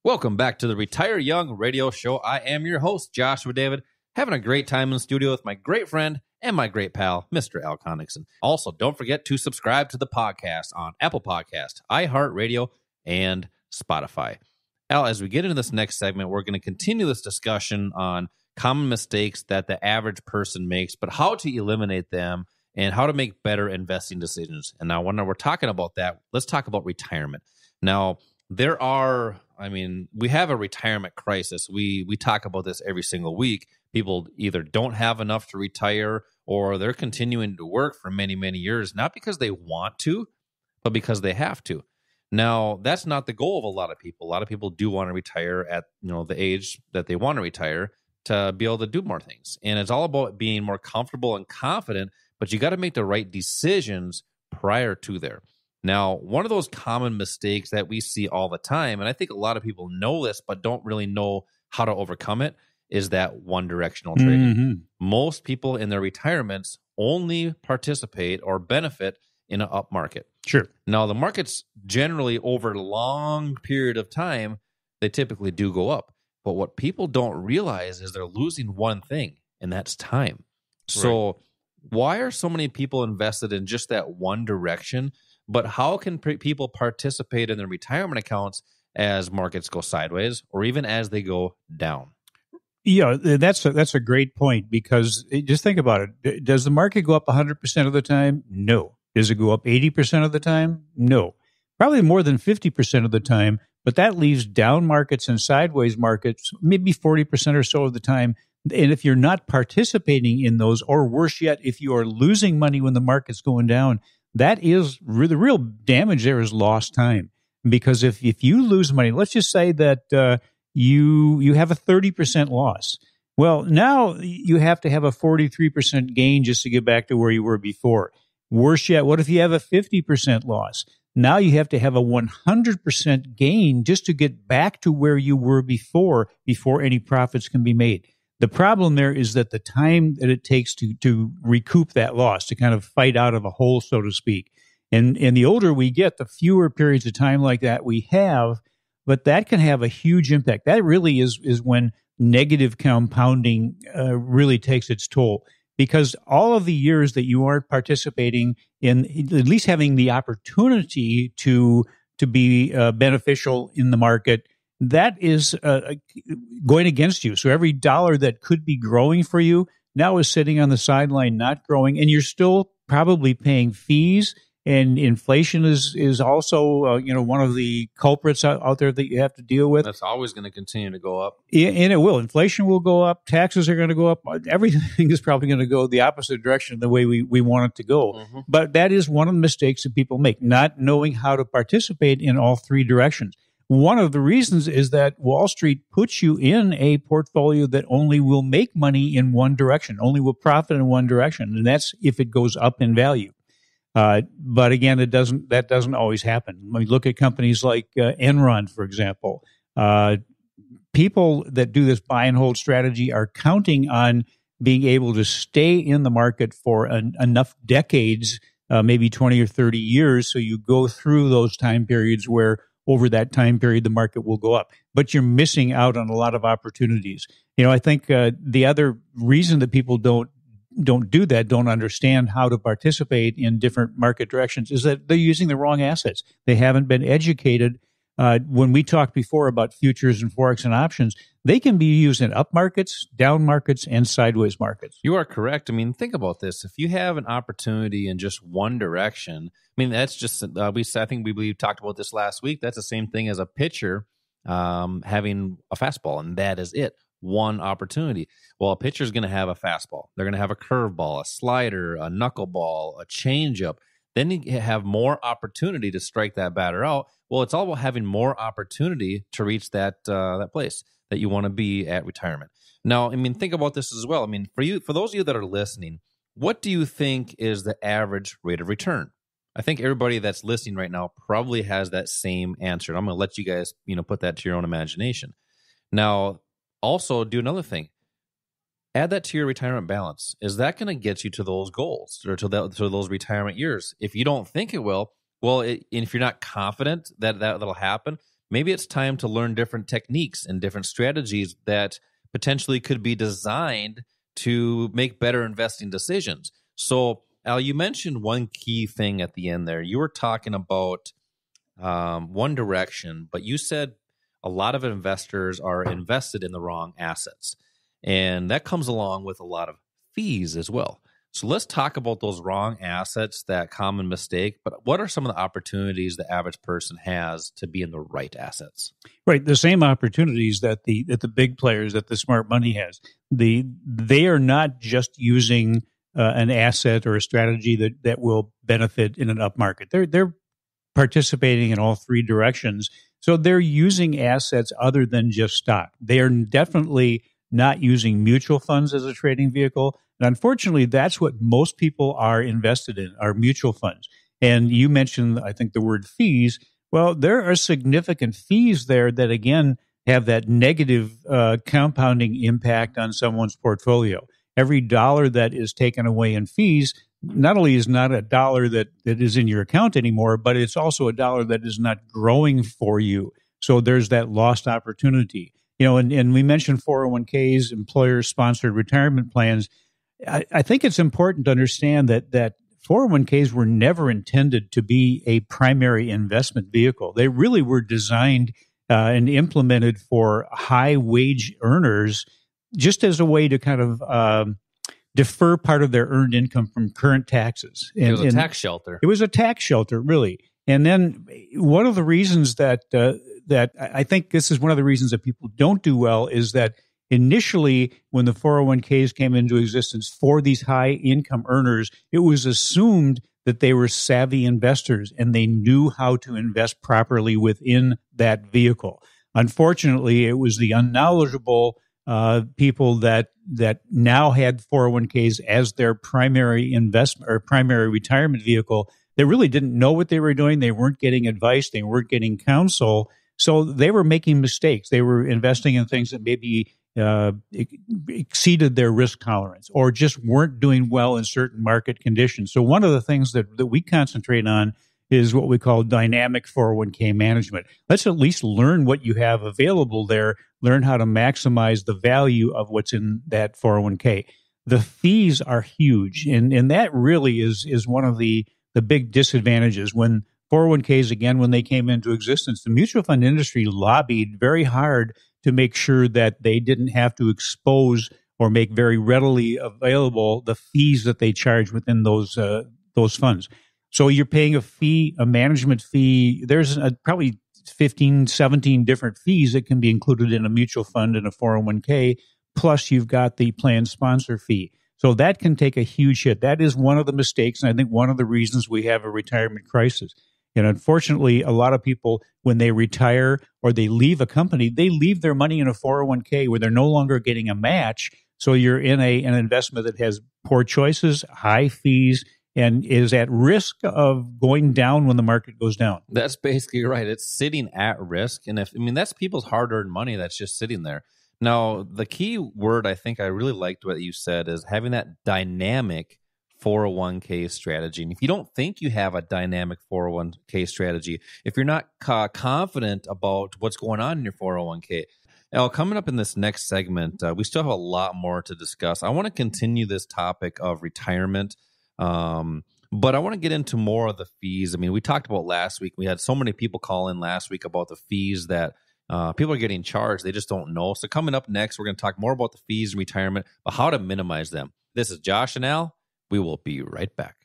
Welcome back to the Retire Young radio show. I am your host, Joshua David, having a great time in the studio with my great friend and my great pal, Mr. Al Connickson. Also, don't forget to subscribe to the podcast on Apple Podcast, iHeartRadio, and Spotify. Al, as we get into this next segment, we're going to continue this discussion on common mistakes that the average person makes, but how to eliminate them and how to make better investing decisions. And now when we're talking about that, let's talk about retirement. Now, we have a retirement crisis. We talk about this every single week. People either don't have enough to retire or they're continuing to work for many, many years, not because they want to, but because they have to. Now, that's not the goal of a lot of people. A lot of people do want to retire at the age that they want to retire to be able to do more things. And it's all about being more comfortable and confident, but you got to make the right decisions prior to there. Now, one of those common mistakes that we see all the time, and I think a lot of people know this but don't really know how to overcome it, is that one-directional trading. Mm-hmm. Most people in their retirements only participate or benefit in an up market. Sure. Now, the markets generally over a long period of time, they typically do go up. But what people don't realize is they're losing one thing, and that's time. So why are so many people invested in just that one direction? But how can people participate in their retirement accounts as markets go sideways or even as they go down? Yeah, that's a great point, because just think about it. Does the market go up 100% of the time? No. Does it go up 80% of the time? No. Probably more than 50% of the time, but that leaves down markets and sideways markets maybe 40% or so of the time. And if you're not participating in those, or worse yet, if you are losing money when the market's going down, that is the real damage there is lost time. Because if you lose money, let's just say that you have a 30% loss. Well, now you have to have a 43% gain just to get back to where you were before. Worse yet, what if you have a 50% loss? Now you have to have a 100% gain just to get back to where you were before any profits can be made. The problem there is that the time that it takes to recoup that loss, to kind of fight out of a hole, so to speak. And the older we get, the fewer periods of time like that we have, but that can have a huge impact. That really is when negative compounding really takes its toll, because all of the years that you aren't participating in, at least having the opportunity to be beneficial in the market, that is going against you. So every dollar that could be growing for you now is sitting on the sideline, not growing, and you're still probably paying fees. And inflation is also one of the culprits out there that you have to deal with. That's always going to continue to go up. And it will. Inflation will go up. Taxes are going to go up. Everything is probably going to go the opposite direction of the way we want it to go. Mm-hmm. But that is one of the mistakes that people make, not knowing how to participate in all three directions. One of the reasons is that Wall Street puts you in a portfolio that only will make money in one direction, only will profit in one direction, and that's if it goes up in value. But again, that doesn't always happen. When we look at companies like Enron, for example, people that do this buy and hold strategy are counting on being able to stay in the market for enough decades, maybe 20 or 30 years, so you go through those time periods where over that time period the market will go up. But you're missing out on a lot of opportunities. I think the other reason that people don't do that, don't understand how to participate in different market directions, is that they're using the wrong assets. They haven't been educated. When we talked before about futures and forex and options, they can be used in up markets, down markets, and sideways markets. You are correct. Think about this. If you have an opportunity in just one direction, that's just, we talked about this last week. That's the same thing as a pitcher having a fastball, and that is it. One opportunity. Well, a pitcher is going to have a fastball. They're going to have a curveball, a slider, a knuckleball, a changeup. Then you have more opportunity to strike that batter out. Well, it's all about having more opportunity to reach that place that you want to be at retirement. Now, think about this as well. For those of you that are listening, what do you think is the average rate of return? I think everybody that's listening right now probably has that same answer. I'm going to let you guys, put that to your own imagination. Now, also do another thing. Add that to your retirement balance. Is that going to get you to those goals or to those retirement years? If you don't think it will, and if you're not confident that that'll happen, maybe it's time to learn different techniques and different strategies that potentially could be designed to make better investing decisions. So, Al, you mentioned one key thing at the end there. You were talking about one direction, but you said a lot of investors are invested in the wrong assets. And that comes along with a lot of fees as well. So let's talk about those wrong assets, that common mistake. But what are some of the opportunities the average person has to be in the right assets? Right, the same opportunities that the big players, that the smart money has. They are not just using an asset or a strategy that will benefit in an up market. They're participating in all three directions. So they're using assets other than just stock. They are definitely not using mutual funds as a trading vehicle. And unfortunately, that's what most people are invested in, are mutual funds. And you mentioned, I think, the word fees. Well, there are significant fees there that, again, have that negative compounding impact on someone's portfolio. Every dollar that is taken away in fees not only is not a dollar that is in your account anymore, but it's also a dollar that is not growing for you. So there's that lost opportunity. And we mentioned 401ks, employer-sponsored retirement plans. I think it's important to understand that 401ks were never intended to be a primary investment vehicle. They really were designed and implemented for high-wage earners just as a way to kind of defer part of their earned income from current taxes. It was a tax shelter. It was a tax shelter, really. And then one of the reasons that I think this is one of the reasons that people don't do well is that initially, when the 401ks came into existence for these high income earners, it was assumed that they were savvy investors and they knew how to invest properly within that vehicle. Unfortunately, it was the unknowledgeable people that now had 401ks as their primary investment or primary retirement vehicle. They really didn't know what they were doing. They weren't getting advice. They weren't getting counsel. So they were making mistakes. They were investing in things that maybe exceeded their risk tolerance or just weren't doing well in certain market conditions. So one of the things that we concentrate on is what we call dynamic 401k management. Let's at least learn what you have available there, learn how to maximize the value of what's in that 401k. The fees are huge, and that really is one of the big disadvantages. When 401ks, again, when they came into existence, the mutual fund industry lobbied very hard to make sure that they didn't have to expose or make very readily available the fees that they charge within those funds. So you're paying a fee, a management fee. There's probably 15, 17 different fees that can be included in a mutual fund and a 401k, plus you've got the plan sponsor fee. So that can take a huge hit. That is one of the mistakes, and I think one of the reasons we have a retirement crisis. And unfortunately, a lot of people, when they retire or they leave a company, they leave their money in a 401k where they're no longer getting a match. So you're in an investment that has poor choices, high fees, and is at risk of going down when the market goes down. That's basically right. It's sitting at risk. And that's people's hard-earned money that's just sitting there. Now, the key word I think I really liked what you said is having that dynamic 401k strategy. And if you don't think you have a dynamic 401k strategy, if you're not confident about what's going on in your 401k, now, coming up in this next segment, we still have a lot more to discuss. I want to continue this topic of retirement. But I want to get into more of the fees. We talked about last week. We had so many people call in last week about the fees that people are getting charged. They just don't know. So coming up next, we're going to talk more about the fees in retirement, but how to minimize them. This is Josh and Al. We will be right back.